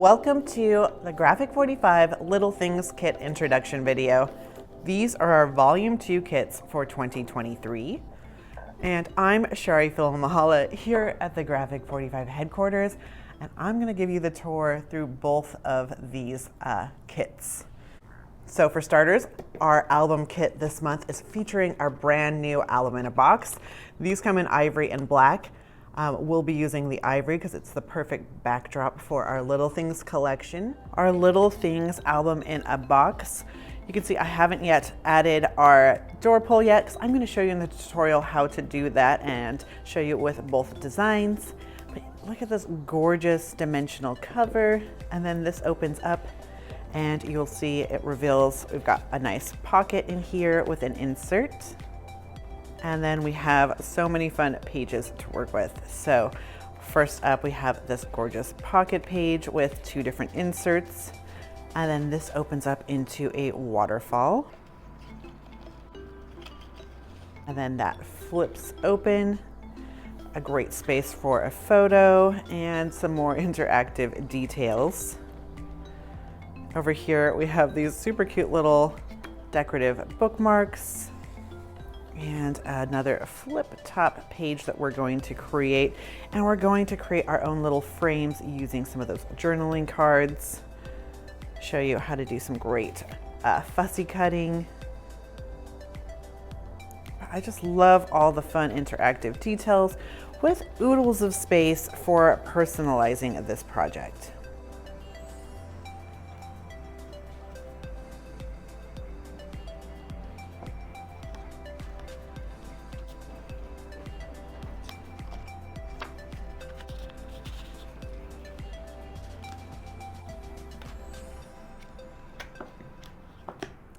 Welcome to the Graphic 45 Little Things Kit introduction video. These are our Volume 2 kits for 2023. And I'm Shari Philamahala here at the Graphic 45 headquarters, and I'm going to give you the tour through both of these kits. So for starters, our album kit this month is featuring our brand new album in a box. These come in ivory and black. We'll be using the ivory because it's the perfect backdrop for our Little Things collection. Our Little Things album in a box. You can see I haven't yet added our door pull yet because I'm going to show you in the tutorial how to do that and show you with both designs. But look at this gorgeous dimensional cover, and then this opens up and you'll see it reveals we've got a nice pocket in here with an insert. And then we have so many fun pages to work with. So first up, we have this gorgeous pocket page with two different inserts. And then this opens up into a waterfall. And then that flips open. A great space for a photo and some more interactive details. Over here, we have these super cute little decorative bookmarks. And another flip top page that we're going to create. And we're going to create our own little frames using some of those journaling cards. Show you how to do some great fussy cutting. I just love all the fun interactive details with oodles of space for personalizing this project.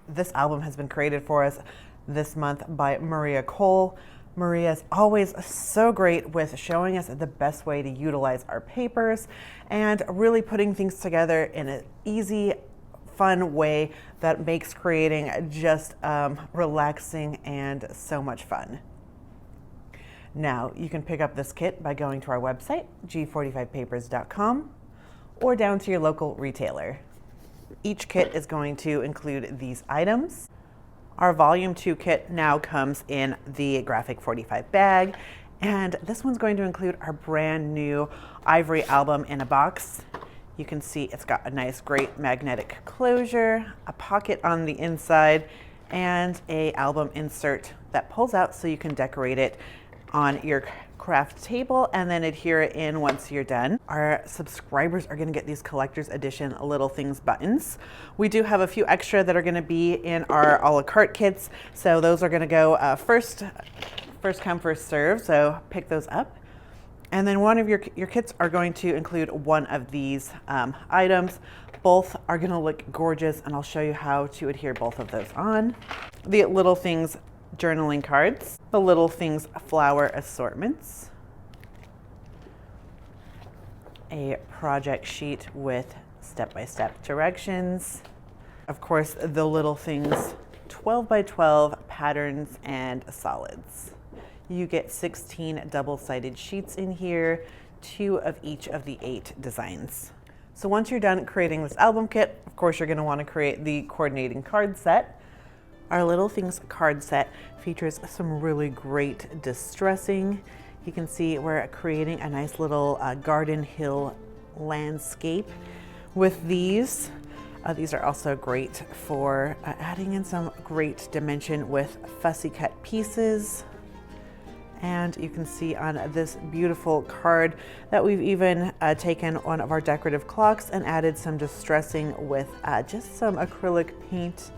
This album has been created for us this month by Maria Cole. Maria is always so great with showing us the best way to utilize our papers and really putting things together in an easy, fun way that makes creating just relaxing and so much fun. Now, you can pick up this kit by going to our website, g45papers.com, or down to your local retailer. Each kit is going to include these items. Our Volume 2 kit now comes in the Graphic 45 bag, and this one's going to include our brand new ivory album in a box. You can see it's got a nice, great magnetic closure, a pocket on the inside, and an album insert that pulls out so you can decorate it on your craft table and then adhere it in once you're done. Our subscribers are going to get these collector's edition Little Things buttons. We do have a few extra that are going to be in our a la carte kits, so those are going to go first come, first serve, so pick those up. And then one of your kits are going to include one of these items. Both are going to look gorgeous, and I'll show you how to adhere both of those on. The Little Things journaling cards, the Little Things flower assortments, a project sheet with step-by-step directions, of course the Little Things 12 by 12 patterns and solids. You get 16 double-sided sheets in here, 2 of each of the 8 designs. So once you're done creating this album kit, of course you're going to want to create the coordinating card set. Our Little Things card set features some really great distressing. You can see we're creating a nice little garden hill landscape with these. These are also great for adding in some great dimension with fussy cut pieces. And you can see on this beautiful card that we've even taken one of our decorative clocks and added some distressing with just some acrylic paint.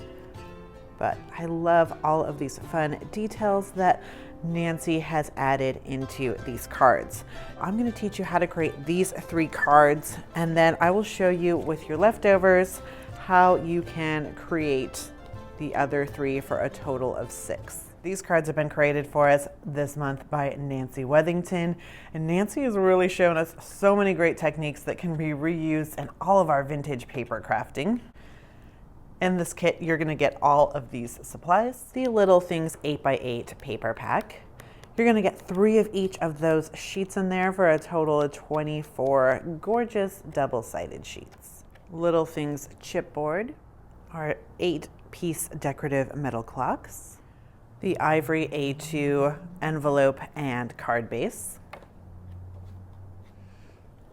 But I love all of these fun details that Nancy has added into these cards. I'm going to teach you how to create these 3 cards, and then I will show you with your leftovers how you can create the other 3 for a total of 6. These cards have been created for us this month by Nancy Wethington, and Nancy has really shown us so many great techniques that can be reused in all of our vintage paper crafting. In this kit, you're going to get all of these supplies. The Little Things 8x8 paper pack. You're gonna get 3 of each of those sheets in there for a total of 24 gorgeous double-sided sheets. Little Things chipboard, our 8-piece decorative metal clocks, the ivory A2 envelope and card base,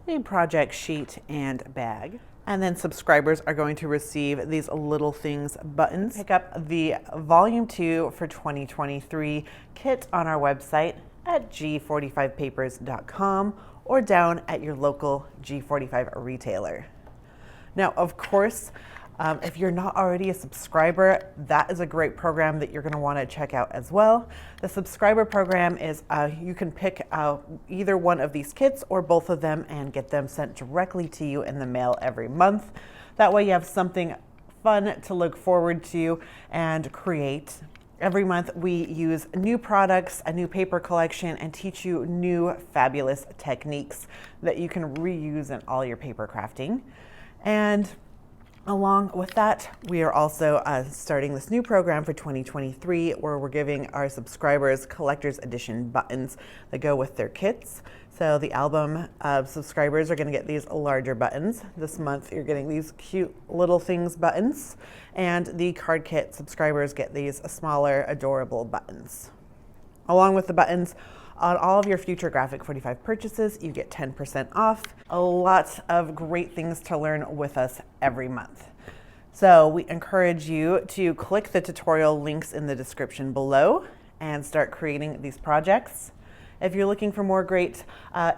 a project sheet and bag. And then subscribers are going to receive these Little Things buttons. Pick up the Volume 2 for 2023 kit on our website at g45papers.com or down at your local G45 retailer. Now, of course, if you're not already a subscriber, that is a great program that you're going to want to check out as well. The subscriber program is you can pick either one of these kits or both of them and get them sent directly to you in the mail every month. That way you have something fun to look forward to and create. Every month we use new products, a new paper collection, and teach you new fabulous techniques that you can reuse in all your paper crafting. And along with that, we are also starting this new program for 2023 where we're giving our subscribers collector's edition buttons that go with their kits. So the album subscribers are going to get these larger buttons. This month you're getting these cute Little Things buttons, and the card kit subscribers get these smaller, adorable buttons. Along with the buttons, on all of your future Graphic 45 purchases, you get 10% off. A lot of great things to learn with us every month. So we encourage you to click the tutorial links in the description below and start creating these projects. If you're looking for more great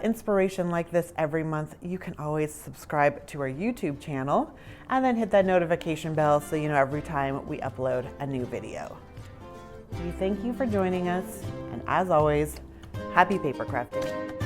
inspiration like this every month, you can always subscribe to our YouTube channel and then hit that notification bell so you know every time we upload a new video. We thank you for joining us, and as always, happy paper crafting.